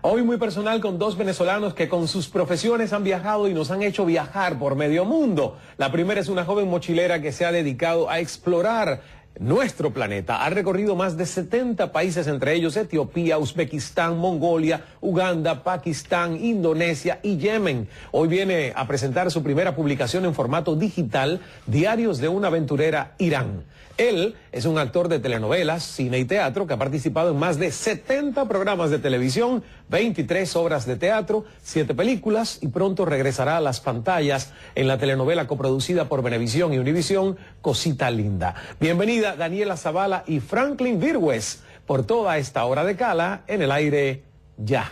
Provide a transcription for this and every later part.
Hoy muy personal con dos venezolanos que con sus profesiones han viajado y nos han hecho viajar por medio mundo. La primera es una joven mochilera que se ha dedicado a explorar nuestro planeta. Ha recorrido más de 70 países, entre ellos Etiopía, Uzbekistán, Mongolia, Uganda, Pakistán, Indonesia y Yemen. Hoy viene a presentar su primera publicación en formato digital, Diarios de una aventurera, Irán. Él es un actor de telenovelas, cine y teatro que ha participado en más de 70 programas de televisión, 23 obras de teatro, 7 películas y pronto regresará a las pantallas en la telenovela coproducida por Venevisión y Univisión, Cosita Linda. Bienvenida Daniela Zavala y Franklin Virgües por toda esta hora de Cala en el aire ya.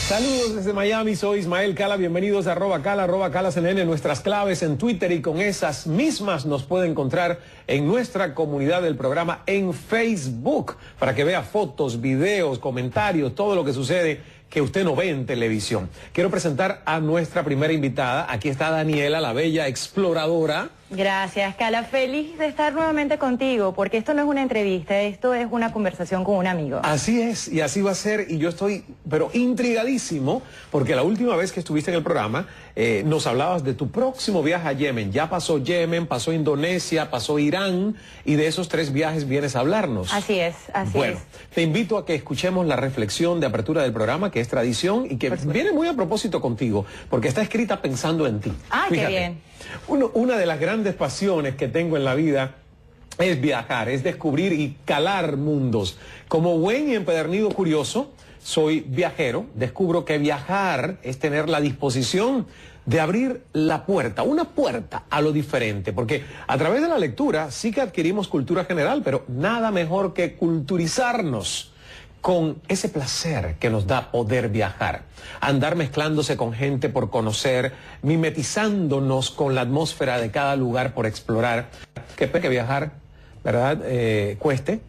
Saludos desde Miami, soy Ismael Cala, bienvenidos a @Cala CNN, nuestras claves en Twitter, y con esas mismas nos puede encontrar en nuestra comunidad del programa en Facebook, para que vea fotos, videos, comentarios, todo lo que sucede que usted no ve en televisión. Quiero presentar a nuestra primera invitada. Aquí está Daniela, la bella exploradora. Gracias, Cala. Feliz de estar nuevamente contigo, porque esto no es una entrevista, esto es una conversación con un amigo. Así es, y así va a ser, y yo estoy, pero intrigadísimo, porque la última vez que estuviste en el programa, nos hablabas de tu próximo viaje a Yemen. Ya pasó Yemen, pasó Indonesia, pasó Irán, y de esos 3 viajes vienes a hablarnos. Así es, así es. Bueno, te invito a que escuchemos la reflexión de apertura del programa, que es tradición, y que viene muy a propósito contigo, porque está escrita pensando en ti. ¡Ay, qué bien! Una de las grandes pasiones que tengo en la vida es viajar, es descubrir y calar mundos. Como buen y empedernido curioso, soy viajero. Descubro que viajar es tener la disposición de abrir la puerta, una puerta a lo diferente, porque a través de la lectura sí que adquirimos cultura general, pero nada mejor que culturizarnos con ese placer que nos da poder viajar, andar mezclándose con gente por conocer, mimetizándonos con la atmósfera de cada lugar por explorar. Que viajar, ¿verdad?, cueste,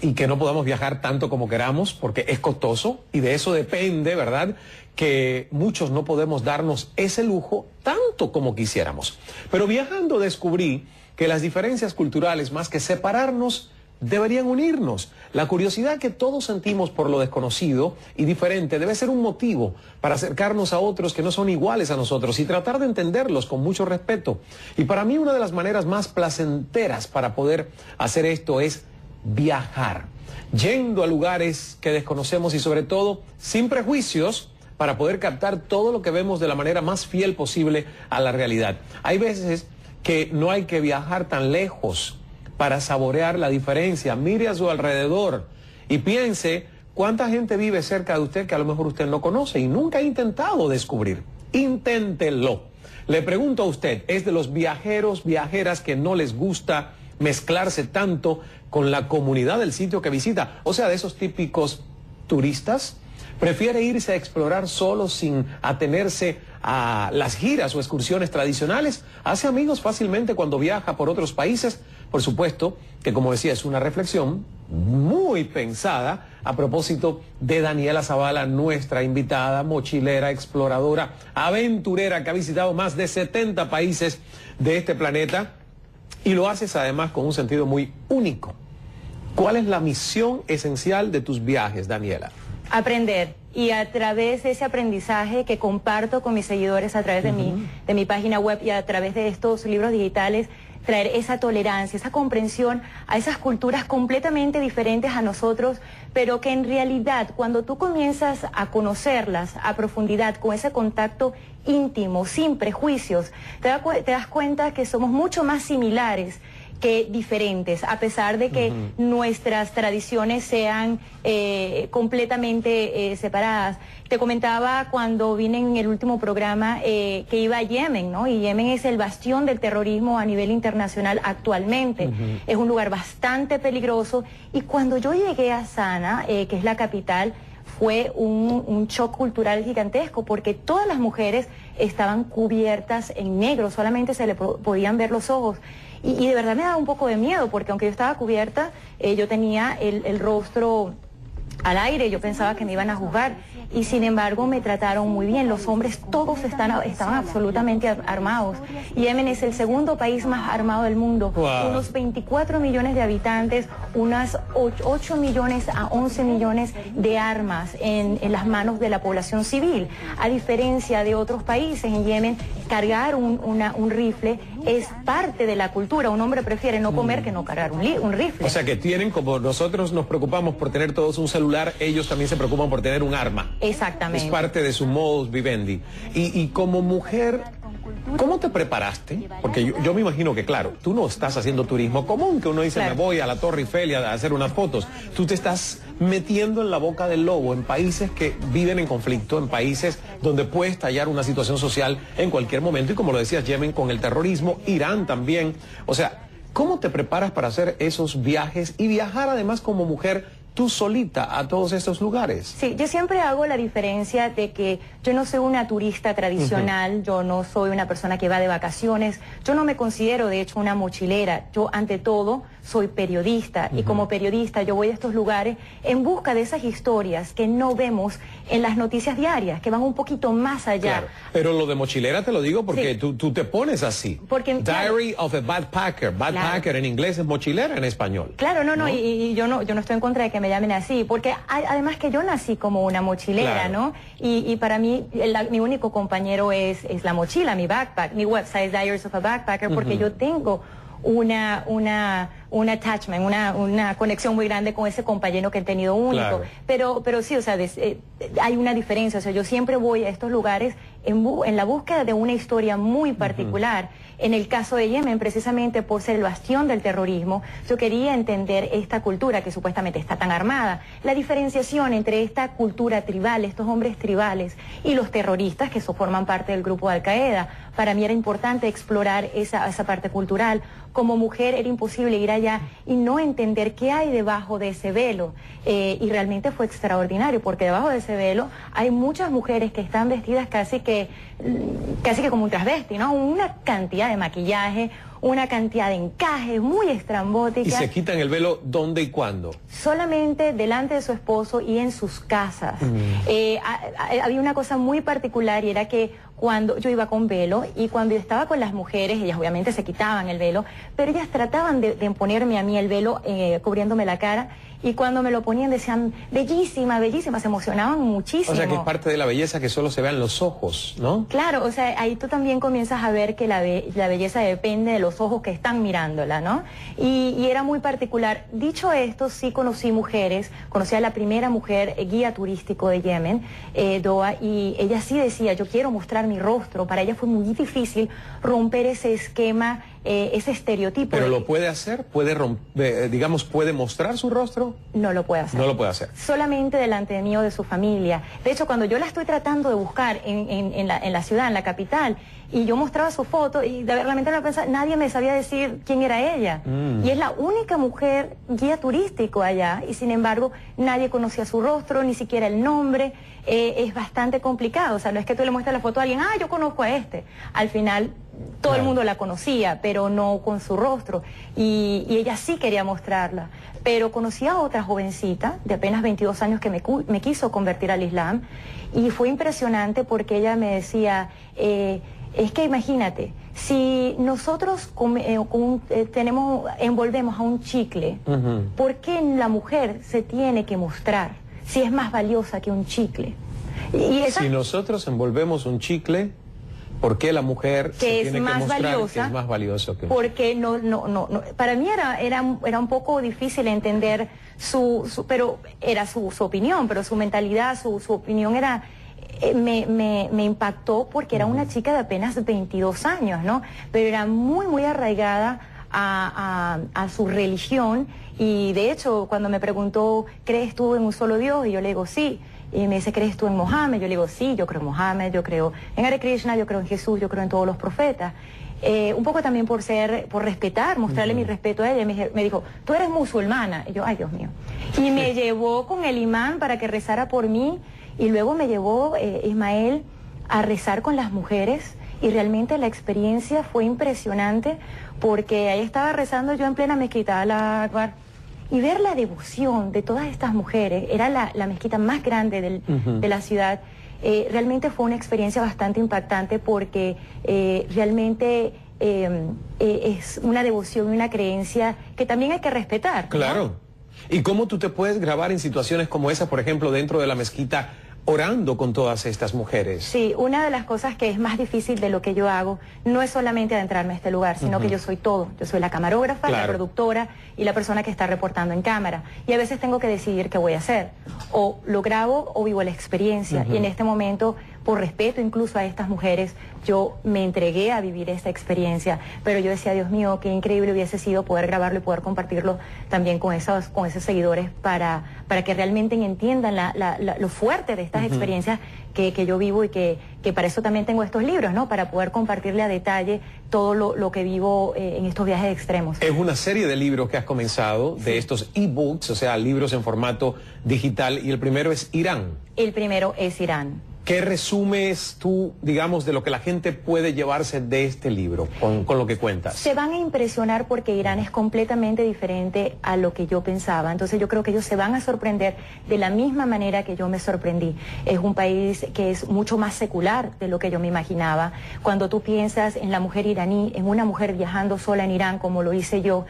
y que no podamos viajar tanto como queramos, porque es costoso, y de eso depende, ¿verdad?, que muchos no podemos darnos ese lujo tanto como quisiéramos. Pero viajando descubrí que las diferencias culturales, más que separarnos, deberían unirnos. La curiosidad que todos sentimos por lo desconocido y diferente debe ser un motivo para acercarnos a otros que no son iguales a nosotros y tratar de entenderlos con mucho respeto. Y para mí una de las maneras más placenteras para poder hacer esto es viajar, yendo a lugares que desconocemos y sobre todo sin prejuicios, para poder captar todo lo que vemos de la manera más fiel posible a la realidad. Hay veces que no hay que viajar tan lejos para saborear la diferencia. Mire a su alrededor y piense cuánta gente vive cerca de usted que a lo mejor usted no conoce y nunca ha intentado descubrir. Inténtelo. Le pregunto a usted, ¿es de los viajeros, viajeras que no les gusta mezclarse tanto con la comunidad del sitio que visita? O sea, de esos típicos turistas. ¿Prefiere irse a explorar solo sin atenerse a las giras o excursiones tradicionales? ¿Hace amigos fácilmente cuando viaja por otros países? Por supuesto que, como decía, es una reflexión muy pensada a propósito de Daniela Zavala, nuestra invitada, mochilera, exploradora, aventurera, que ha visitado más de 70 países de este planeta, y lo haces además con un sentido muy único. ¿Cuál es la misión esencial de tus viajes, Daniela? Aprender, y a través de ese aprendizaje que comparto con mis seguidores a través de mi página web y a través de estos libros digitales, traer esa tolerancia, esa comprensión a esas culturas completamente diferentes a nosotros, pero que en realidad cuando tú comienzas a conocerlas a profundidad, con ese contacto íntimo, sin prejuicios, te das cuenta que somos mucho más similares que diferentes, a pesar de que nuestras tradiciones sean completamente separadas. Te comentaba cuando vine en el último programa que iba a Yemen, ¿no? Y Yemen es el bastión del terrorismo a nivel internacional actualmente. Es un lugar bastante peligroso, y cuando yo llegué a Sana, que es la capital, fue un shock cultural gigantesco, porque todas las mujeres estaban cubiertas en negro, solamente se le podían ver los ojos. Y de verdad me daba un poco de miedo, porque aunque yo estaba cubierta, yo tenía el rostro al aire, yo pensaba que me iban a juzgar y sin embargo me trataron muy bien. Los hombres todos estaban absolutamente armados. Yemen es el segundo país más armado del mundo, unos 24 millones de habitantes, unas 8 millones a 11 millones de armas en las manos de la población civil. A diferencia de otros países, en Yemen cargar un rifle es parte de la cultura. Un hombre prefiere no comer que no cargar un rifle. O sea que tienen, como nosotros nos preocupamos por tener todos un celular, ellos también se preocupan por tener un arma. Exactamente. Es parte de su modus vivendi. Y como mujer, ¿cómo te preparaste? Porque yo me imagino que, claro, tú no estás haciendo turismo común, que uno dice, claro, me voy a la Torre Eiffel a hacer unas fotos. Tú te estás metiendo en la boca del lobo, en países que viven en conflicto, en países donde puede estallar una situación social en cualquier momento. Y como lo decías, Yemen con el terrorismo, Irán también. O sea, ¿cómo te preparas para hacer esos viajes y viajar además como mujer tú solita a todos estos lugares? Sí, yo siempre hago la diferencia de que yo no soy una turista tradicional, yo no soy una persona que va de vacaciones, yo no me considero de hecho una mochilera, yo ante todo soy periodista y como periodista yo voy a estos lugares en busca de esas historias que no vemos en las noticias diarias, que van un poquito más allá. Claro, pero lo de mochilera te lo digo porque sí, tú te pones así. Porque, Diary of a Backpacker. Backpacker, claro, en inglés es mochilera en español. Claro, no, y yo no estoy en contra de que me llamen así, porque además que yo nací como una mochilera, claro, ¿no? Y para mí mi único compañero es la mochila, mi backpack. Mi website es Diaries of a Backpacker porque yo tengo un attachment, una conexión muy grande con ese compañero que he tenido único. Claro. Pero sí, o sea, hay una diferencia. O sea, yo siempre voy a estos lugares en la búsqueda de una historia muy particular. En el caso de Yemen, precisamente por ser el bastión del terrorismo, yo quería entender esta cultura que supuestamente está tan armada, la diferenciación entre esta cultura tribal, estos hombres tribales, y los terroristas que forman parte del grupo de Al-Qaeda. Para mí era importante explorar esa parte cultural. Como mujer era imposible ir allá y no entender qué hay debajo de ese velo. Y realmente fue extraordinario, porque debajo de ese velo hay muchas mujeres que están vestidas casi que como un transvesti, ¿no? Una cantidad de maquillaje, una cantidad de encajes muy estrambótica. ¿Y se quitan el velo dónde y cuándo? Solamente delante de su esposo y en sus casas. Había una cosa muy particular y era que cuando yo iba con velo y cuando yo estaba con las mujeres, ellas obviamente se quitaban el velo, pero ellas trataban de ponerme a mí el velo cubriéndome la cara. Y cuando me lo ponían decían, bellísima, bellísima, se emocionaban muchísimo. O sea que es parte de la belleza que solo se vean los ojos, ¿no? Claro, o sea, ahí tú también comienzas a ver que la belleza depende de los ojos que están mirándola, ¿no? Y era muy particular. Dicho esto, sí conocí mujeres, conocí a la primera mujer guía turístico de Yemen, Doa, y ella sí decía, yo quiero mostrar mi rostro. Para ella fue muy difícil romper ese esquema, ese estereotipo. ¿Pero lo puede hacer? ¿Puede digamos, puede mostrar su rostro? No lo puede hacer. No lo puede hacer. Solamente delante de mí o de su familia. De hecho, cuando yo la estoy tratando de buscar en la ciudad, en la capital, y yo mostraba su foto, y realmente nadie me sabía decir quién era ella. Y es la única mujer guía turístico allá, y sin embargo, nadie conocía su rostro, ni siquiera el nombre. Es bastante complicado. O sea, no es que tú le muestres la foto a alguien, yo conozco a este. Al final, todo el mundo la conocía, pero no con su rostro. Y ella sí quería mostrarla. Pero conocí a otra jovencita de apenas 22 años que me quiso convertir al Islam. Y fue impresionante porque ella me decía, es que imagínate, si nosotros envolvemos a un chicle, ¿por qué la mujer se tiene que mostrar si es más valiosa que un chicle? Si nosotros envolvemos un chicle, ¿por qué la mujer se tiene que mostrar que es más valioso que un chicle? Porque para mí era un poco difícil entender pero era su opinión, pero su mentalidad, su opinión era... Me impactó porque era una chica de apenas 22 años, ¿no? Pero era muy, muy arraigada a su religión, y de hecho cuando me preguntó, ¿crees tú en un solo Dios? Y yo le digo, sí. Y me dice, ¿crees tú en Mohammed? Yo le digo, sí, yo creo en Mohammed, yo creo en Hare Krishna, yo creo en Jesús, yo creo en todos los profetas. Un poco también por respetar, mostrarle mi respeto a ella. Me dijo, tú eres musulmana. Y yo, ay, Dios mío. Y me llevó con el imán para que rezara por mí, y luego me llevó Ismael a rezar con las mujeres, y realmente la experiencia fue impresionante porque ahí estaba rezando yo en plena mezquita, Allahu Akbar, y ver la devoción de todas estas mujeres, era la mezquita más grande de la ciudad. Realmente fue una experiencia bastante impactante porque realmente es una devoción y una creencia que también hay que respetar, ¿no? Claro. ¿Y cómo tú te puedes grabar en situaciones como esa, por ejemplo, dentro de la mezquita, orando con todas estas mujeres? Sí, una de las cosas que es más difícil de lo que yo hago no es solamente adentrarme a este lugar, sino que yo soy todo. Yo soy la camarógrafa, la productora y la persona que está reportando en cámara. Y a veces tengo que decidir qué voy a hacer. O lo grabo o vivo la experiencia. Y en este momento, por respeto incluso a estas mujeres, yo me entregué a vivir esta experiencia. Pero yo decía, Dios mío, qué increíble hubiese sido poder grabarlo y poder compartirlo también con esos seguidores para que realmente entiendan lo fuerte de estas experiencias que yo vivo y que para eso también tengo estos libros, ¿no? Para poder compartirle a detalle todo lo que vivo en estos viajes extremos. Es una serie de libros que has comenzado, de estos e-books, o sea, libros en formato digital, y el primero es Irán. El primero es Irán. ¿Qué resumes tú, digamos, de lo que la gente puede llevarse de este libro, con lo que cuentas? Se van a impresionar porque Irán es completamente diferente a lo que yo pensaba. Entonces yo creo que ellos se van a sorprender de la misma manera que yo me sorprendí. Es un país que es mucho más secular de lo que yo me imaginaba. Cuando tú piensas en la mujer iraní, en una mujer viajando sola en Irán, como lo hice yo,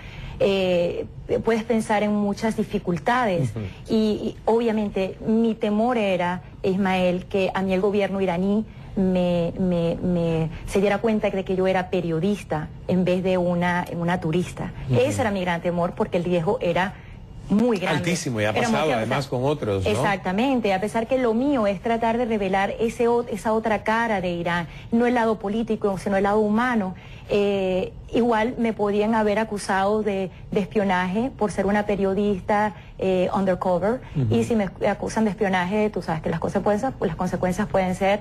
puedes pensar en muchas dificultades y obviamente mi temor era, Ismael, que a mí el gobierno iraní se diera cuenta de que yo era periodista en vez de una turista. Ese era mi gran temor porque el riesgo era muy grande. Altísimo, y ha pasado además con otros, ¿no? Exactamente, a pesar que lo mío es tratar de revelar esa otra cara de Irán, no el lado político, sino el lado humano. Igual me podían haber acusado de espionaje por ser una periodista undercover, y si me acusan de espionaje, tú sabes que las consecuencias pueden ser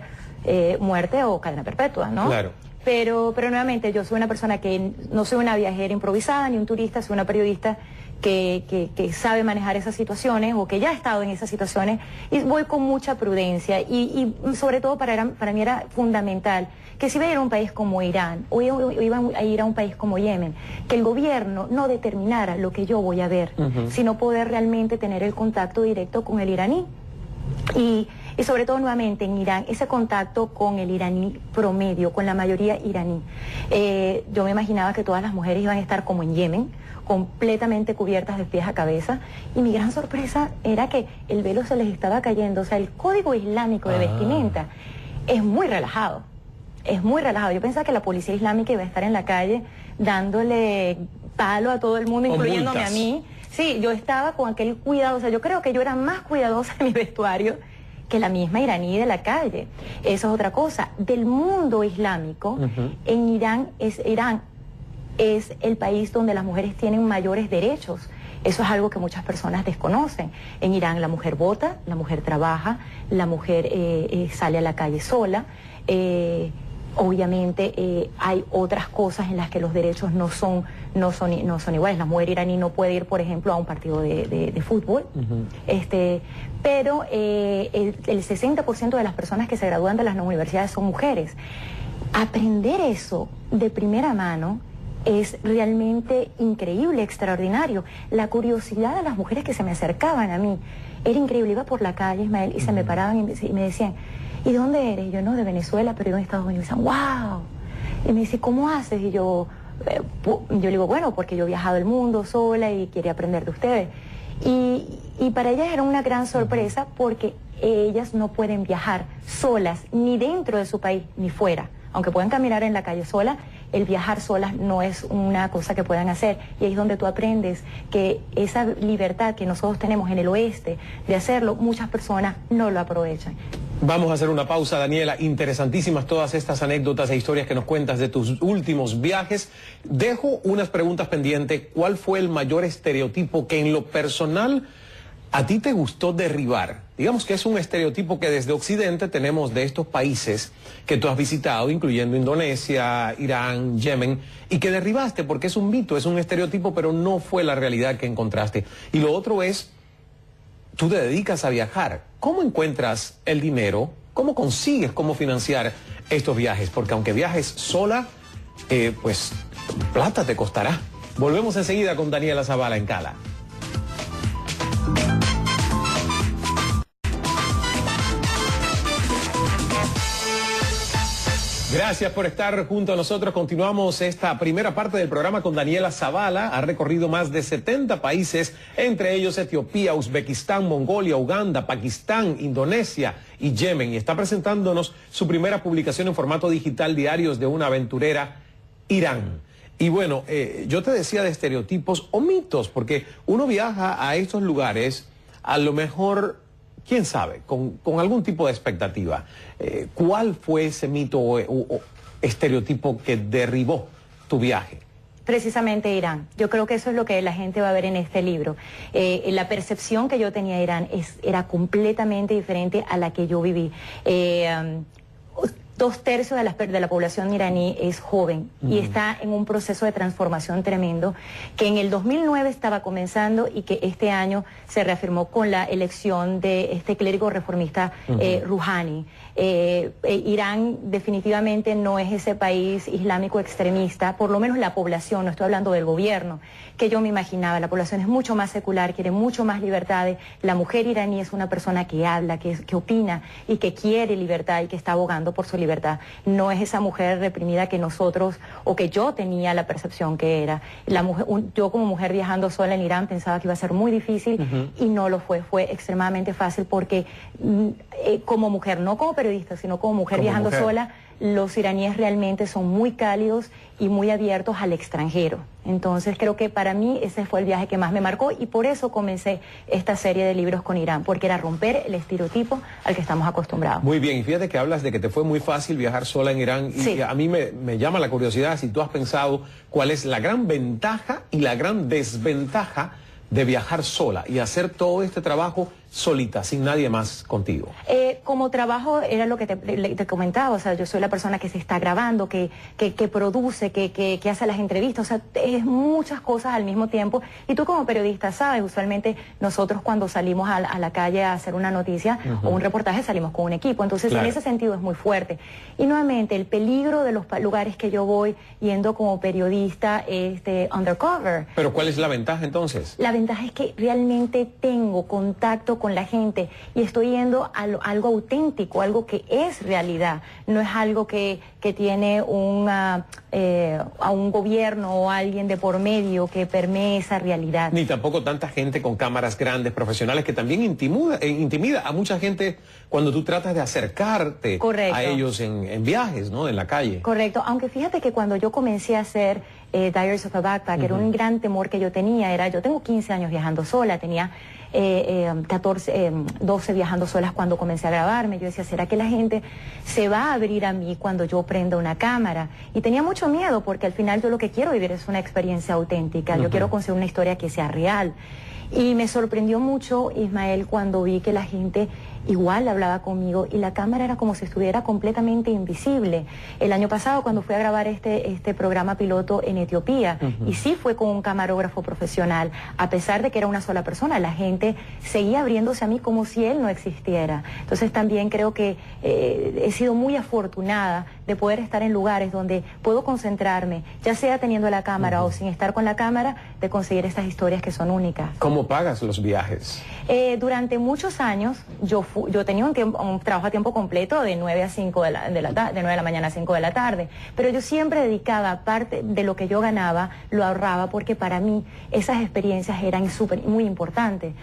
muerte o cadena perpetua, ¿no? Claro. Pero nuevamente yo soy una persona que no soy una viajera improvisada ni un turista, soy una periodista que sabe manejar esas situaciones o que ya ha estado en esas situaciones, y voy con mucha prudencia y sobre todo para mí era fundamental que si iba a ir a un país como Irán o iba a ir a un país como Yemen, que el gobierno no determinara lo que yo voy a ver, sino poder realmente tener el contacto directo con el iraní. Y sobre todo nuevamente en Irán, ese contacto con el iraní promedio, con la mayoría iraní. Yo me imaginaba que todas las mujeres iban a estar como en Yemen, completamente cubiertas de pies a cabeza, y mi gran sorpresa era que el velo se les estaba cayendo. O sea, el código islámico de vestimenta es muy relajado, es muy relajado. Yo pensaba que la policía islámica iba a estar en la calle dándole palo a todo el mundo, incluyéndome a mí. Sí, yo estaba con aquel cuidado, o sea, yo creo que yo era más cuidadosa en mi vestuario que la misma iraní de la calle. Eso es otra cosa. Del mundo islámico, en Irán es el país donde las mujeres tienen mayores derechos. Eso es algo que muchas personas desconocen. En Irán la mujer vota, la mujer trabaja, la mujer sale a la calle sola. Obviamente hay otras cosas en las que los derechos no son iguales. La mujer iraní no puede ir, por ejemplo, a un partido de fútbol. Pero el 60% de las personas que se gradúan de las universidades son mujeres. Aprender eso de primera mano es realmente increíble, extraordinario. La curiosidad de las mujeres que se me acercaban a mí era increíble. Iba por la calle, Ismael, y se me paraban y me decían, ¿y de dónde eres? Y yo, no, de Venezuela, pero vivo en Estados Unidos. Y me decían, ¡wow! Y me dice, ¿cómo haces? Y yo le digo, bueno, porque yo he viajado el mundo sola y quería aprender de ustedes. Y para ellas era una gran sorpresa porque ellas no pueden viajar solas, ni dentro de su país, ni fuera. Aunque puedan caminar en la calle sola, el viajar solas no es una cosa que puedan hacer. Y ahí es donde tú aprendes que esa libertad que nosotros tenemos en el oeste de hacerlo, muchas personas no lo aprovechan. Vamos a hacer una pausa, Daniela. Interesantísimas todas estas anécdotas e historias que nos cuentas de tus últimos viajes. Dejo unas preguntas pendientes. ¿Cuál fue el mayor estereotipo que en lo personal a ti te gustó derribar? Digamos que es un estereotipo que desde Occidente tenemos de estos países que tú has visitado, incluyendo Indonesia, Irán, Yemen, y que derribaste porque es un mito, es un estereotipo, pero no fue la realidad que encontraste. Y lo otro es, tú te dedicas a viajar. ¿Cómo encuentras el dinero? ¿Cómo consigues cómo financiar estos viajes? Porque aunque viajes sola, pues plata te costará. Volvemos enseguida con Daniela Zavala en Cala. Gracias por estar junto a nosotros. Continuamos esta primera parte del programa con Daniela Zavala. Ha recorrido más de 70 países, entre ellos Etiopía, Uzbekistán, Mongolia, Uganda, Pakistán, Indonesia y Yemen. Y está presentándonos su primera publicación en formato digital, Diarios de una aventurera, Irán. Y bueno, yo te decía de estereotipos o mitos, porque uno viaja a estos lugares, a lo mejor, quién sabe, con algún tipo de expectativa. ¿Cuál fue ese mito o estereotipo que derribó tu viaje? Precisamente Irán. Yo creo que eso es lo que la gente va a ver en este libro. La percepción que yo tenía de Irán era completamente diferente a la que yo viví. 2/3 de la población iraní es joven y está en un proceso de transformación tremendo que en el 2009 estaba comenzando y que este año se reafirmó con la elección de este clérigo reformista Rouhani. Irán definitivamente no es ese país islámico extremista, por lo menos la población, no estoy hablando del gobierno, que yo me imaginaba. La población es mucho más secular, quiere mucho más libertades. La mujer iraní es una persona que habla, que opina y que quiere libertad y que está abogando por su libertad. No es esa mujer reprimida que nosotros, o que yo tenía la percepción que era. Yo como mujer viajando sola en Irán pensaba que iba a ser muy difícil y no lo fue. Fue extremadamente fácil porque como mujer, no como periodista, sino como mujer viajando sola, los iraníes realmente son muy cálidos y muy abiertos al extranjero. Entonces creo que para mí ese fue el viaje que más me marcó y por eso comencé esta serie de libros con Irán, porque era romper el estereotipo al que estamos acostumbrados. Muy bien, y fíjate que hablas de que te fue muy fácil viajar sola en Irán y sí, a mí me llama la curiosidad si tú has pensado cuál es la gran ventaja y la gran desventaja de viajar sola y hacer todo este trabajo solita, sin nadie más contigo. Como trabajo era lo que te comentaba, o sea, yo soy la persona que se está grabando, que produce, que hace las entrevistas, o sea, es muchas cosas al mismo tiempo. Y tú como periodista sabes, usualmente nosotros cuando salimos a la calle a hacer una noticia o un reportaje salimos con un equipo, entonces en ese sentido es muy fuerte. Y nuevamente, el peligro de los lugares que yo voy yendo como periodista undercover. ¿Pero cuál es la ventaja entonces? La ventaja es que realmente tengo contacto con la gente y estoy yendo a algo auténtico, algo que es realidad, no es algo que tiene a un gobierno o alguien de por medio que permee esa realidad. Ni tampoco tanta gente con cámaras grandes, profesionales, que también intimida a mucha gente cuando tú tratas de acercarte a ellos en viajes, ¿no? En la calle. Correcto, aunque fíjate que cuando yo comencé a hacer Diaries of a Backpacker, era un gran temor que yo tenía, yo tengo 15 años viajando sola, tenía 12 viajando solas cuando comencé a grabarme. Yo decía, ¿será que la gente se va a abrir a mí cuando yo prenda una cámara? Y tenía mucho miedo porque al final yo lo que quiero vivir es una experiencia auténtica, yo quiero conseguir una historia que sea real. Y me sorprendió mucho, Ismael, cuando vi que la gente igual hablaba conmigo y la cámara era como si estuviera completamente invisible. El año pasado cuando fui a grabar este programa piloto en Etiopía, y sí fue con un camarógrafo profesional, a pesar de que era una sola persona, la gente seguía abriéndose a mí como si él no existiera. Entonces también creo que he sido muy afortunada de poder estar en lugares donde puedo concentrarme, ya sea teniendo la cámara o sin estar con la cámara, de conseguir estas historias que son únicas. ¿Cómo pagas los viajes? Durante muchos años yo tenía un trabajo a tiempo completo de 9 a 5 de 9 de la mañana a 5 de la tarde, pero yo siempre dedicaba parte de lo que yo ganaba, lo ahorraba, porque para mí esas experiencias eran muy importantes.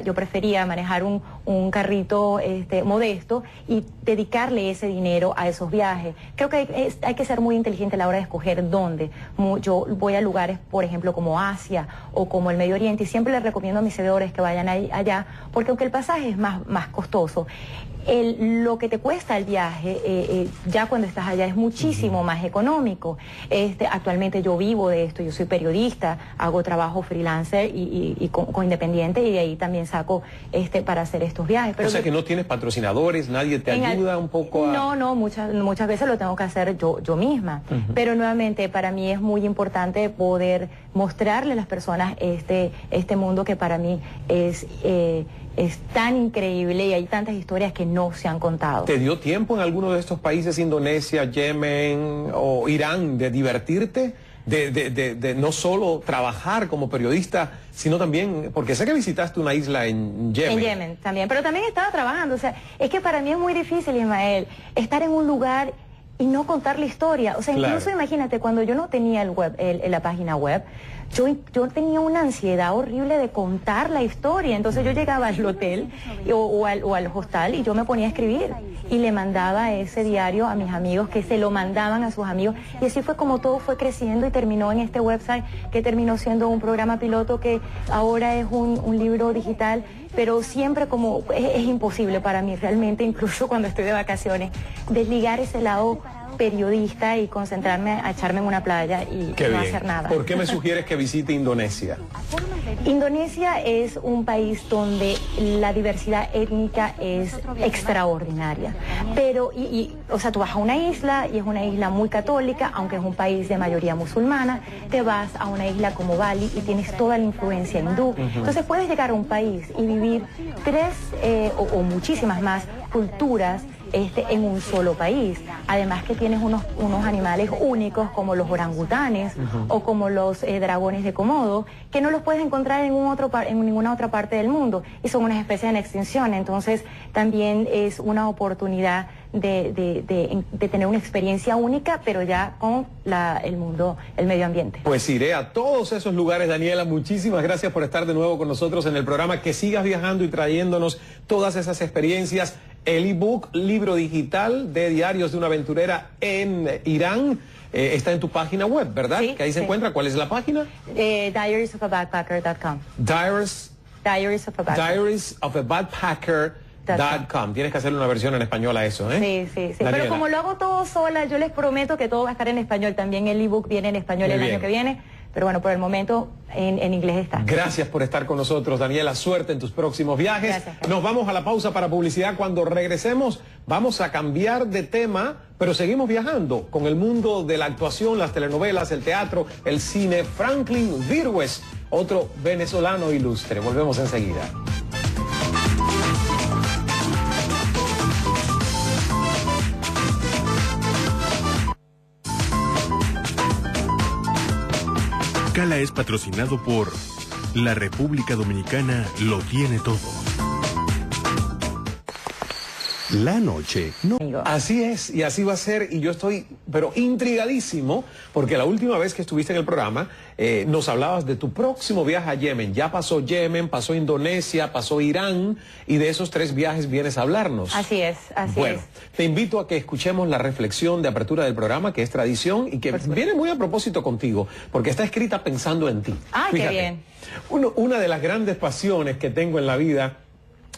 Yo prefería manejar un carrito modesto y dedicarle ese dinero a esos viajes. Creo que hay que ser muy inteligente a la hora de escoger dónde. Yo voy a lugares, por ejemplo, como Asia o como el Medio Oriente, y siempre les recomiendo a mis seguidores que vayan allá, porque aunque el pasaje es más costoso, lo que te cuesta el viaje ya cuando estás allá es muchísimo más económico. Actualmente yo vivo de esto, yo soy periodista, hago trabajo freelancer y con independiente, y de ahí también saco para hacer estos viajes. Pero o sea que no tienes patrocinadores, nadie te ayuda un poco a... No, muchas veces lo tengo que hacer yo misma. Pero nuevamente para mí es muy importante poder mostrarle a las personas este mundo que para mí es tan increíble y hay tantas historias que no se han contado. ¿Te dio tiempo en alguno de estos países, Indonesia, Yemen o Irán, de divertirte? De no solo trabajar como periodista, sino también, porque sé que visitaste una isla en Yemen. En Yemen también, pero también estaba trabajando. O sea, es que para mí es muy difícil, Ismael, estar en un lugar y no contar la historia. O sea, incluso imagínate, cuando yo no tenía la página web, yo tenía una ansiedad horrible de contar la historia. Entonces yo llegaba al hotel o al hostal y yo me ponía a escribir y le mandaba ese diario a mis amigos, que se lo mandaban a sus amigos, y así fue como todo fue creciendo y terminó en este website, que terminó siendo un programa piloto, que ahora es un libro digital. Pero siempre como es imposible para mí realmente, incluso cuando estoy de vacaciones, desligar ese lado periodista y concentrarme a echarme en una playa y no hacer nada. ¿Por qué me sugieres que visite Indonesia? Indonesia es un país donde la diversidad étnica es extraordinaria. Pero, o sea, tú vas a una isla y es una isla muy católica, aunque es un país de mayoría musulmana. Te vas a una isla como Bali y tienes toda la influencia hindú. Entonces puedes llegar a un país y vivir tres o muchísimas más culturas en un solo país. Además que tienes unos animales únicos como los orangutanes o como los dragones de Komodo, que no los puedes encontrar en ninguna otra parte del mundo, y son unas especies en extinción. Entonces también es una oportunidad de tener una experiencia única, pero ya con el medio ambiente. Pues iré a todos esos lugares, Daniela. Muchísimas gracias por estar de nuevo con nosotros en el programa. Que sigas viajando y trayéndonos todas esas experiencias. El ebook, libro digital de Diarios de una aventurera en Irán, está en tu página web, ¿verdad? Sí, que ahí se encuentra. ¿Cuál es la página? Diariesofabagpacker.com. Diariesofabagpacker.com. Tienes que hacerle una versión en español a eso, ¿eh? Sí. Pero como lo hago todo sola, yo les prometo que todo va a estar en español. También el ebook viene en español el año que viene. Pero bueno, por el momento en inglés está. Gracias por estar con nosotros, Daniela. Suerte en tus próximos viajes. Gracias. Nos vamos a la pausa para publicidad. Cuando regresemos, vamos a cambiar de tema, pero seguimos viajando con el mundo de la actuación, las telenovelas, el teatro, el cine. Franklin Virgües, otro venezolano ilustre. Volvemos enseguida. Cala es patrocinado por La República Dominicana lo tiene todo. La noche no. Así es, y así va a ser, y yo estoy, pero intrigadísimo, porque la última vez que estuviste en el programa, nos hablabas de tu próximo viaje a Yemen. Ya pasó Yemen, pasó Indonesia, pasó Irán, y de esos 3 viajes vienes a hablarnos. Así es. Bueno, te invito a que escuchemos la reflexión de apertura del programa, que es tradición, y que viene muy a propósito contigo, porque está escrita pensando en ti. ¡Ay, qué bien! Una de las grandes pasiones que tengo en la vida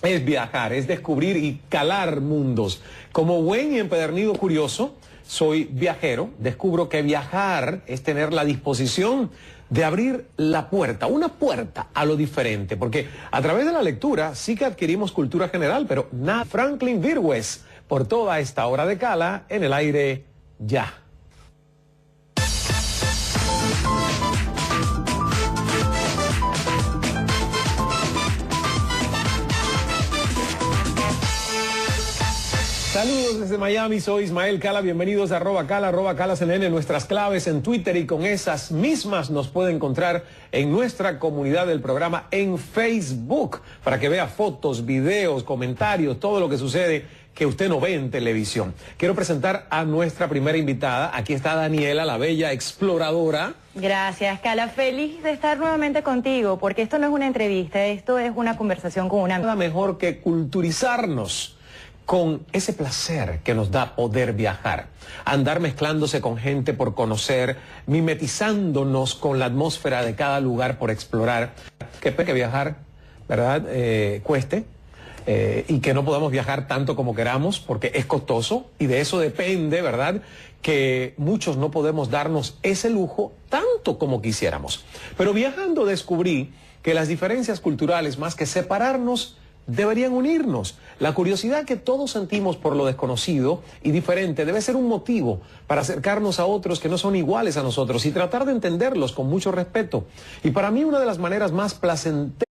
es viajar, es descubrir y calar mundos. Como buen y empedernido curioso, soy viajero. Descubro que viajar es tener la disposición de abrir la puerta, una puerta a lo diferente, porque a través de la lectura sí que adquirimos cultura general, pero nada. Franklin Virgües, por toda esta hora de Cala, en el aire ya. Saludos desde Miami, soy Ismael Cala, bienvenidos a @Cala CNN, nuestras claves en Twitter, y con esas mismas nos puede encontrar en nuestra comunidad del programa en Facebook, para que vea fotos, videos, comentarios, todo lo que sucede que usted no ve en televisión. Quiero presentar a nuestra primera invitada. Aquí está Daniela, la bella exploradora. Gracias, Cala. Feliz de estar nuevamente contigo, porque esto no es una entrevista, esto es una conversación con una... Nada mejor que culturizarnos con ese placer que nos da poder viajar, andar mezclándose con gente por conocer, mimetizándonos con la atmósfera de cada lugar por explorar. Que viajar, ¿verdad?, cueste, y que no podamos viajar tanto como queramos porque es costoso, y de eso depende, ¿verdad?, que muchos no podemos darnos ese lujo tanto como quisiéramos. Pero viajando descubrí que las diferencias culturales, más que separarnos, deberían unirnos. La curiosidad que todos sentimos por lo desconocido y diferente debe ser un motivo para acercarnos a otros que no son iguales a nosotros y tratar de entenderlos con mucho respeto. Y para mí una de las maneras más placenteras...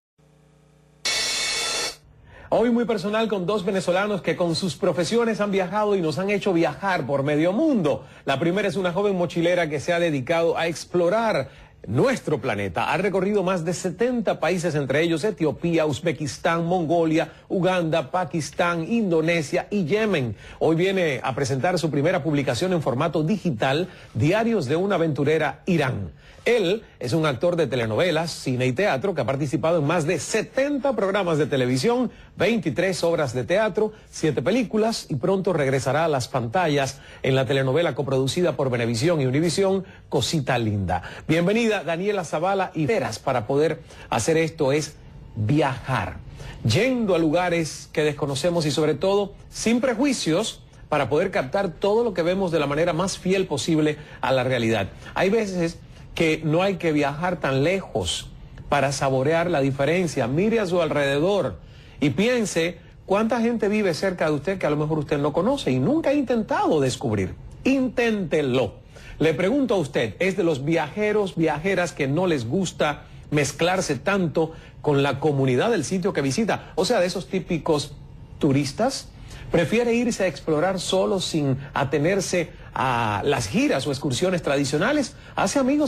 Hoy muy personal con 2 venezolanos que con sus profesiones han viajado y nos han hecho viajar por medio mundo. La primera es una joven mochilera que se ha dedicado a explorar nuestro planeta. Ha recorrido más de 70 países, entre ellos Etiopía, Uzbekistán, Mongolia, Uganda, Pakistán, Indonesia y Yemen. Hoy viene a presentar su primera publicación en formato digital, Diarios de una aventurera, Irán. Él es un actor de telenovelas, cine y teatro que ha participado en más de 70 programas de televisión, 23 obras de teatro, 7 películas y pronto regresará a las pantallas en la telenovela coproducida por Venevisión y Univisión, Cosita Linda. Bienvenida, Daniela Zavala, y veras para poder hacer esto es viajar, yendo a lugares que desconocemos y sobre todo sin prejuicios para poder captar todo lo que vemos de la manera más fiel posible a la realidad. Hay veces que no hay que viajar tan lejos para saborear la diferencia. Mire a su alrededor y piense cuánta gente vive cerca de usted que a lo mejor usted no conoce y nunca ha intentado descubrir. Inténtelo. Le pregunto a usted, ¿es de los viajeros, viajeras que no les gusta mezclarse tanto con la comunidad del sitio que visita? O sea, de esos típicos turistas. ¿Prefiere irse a explorar solo sin atenerse a las giras o excursiones tradicionales? ¿Hace amigos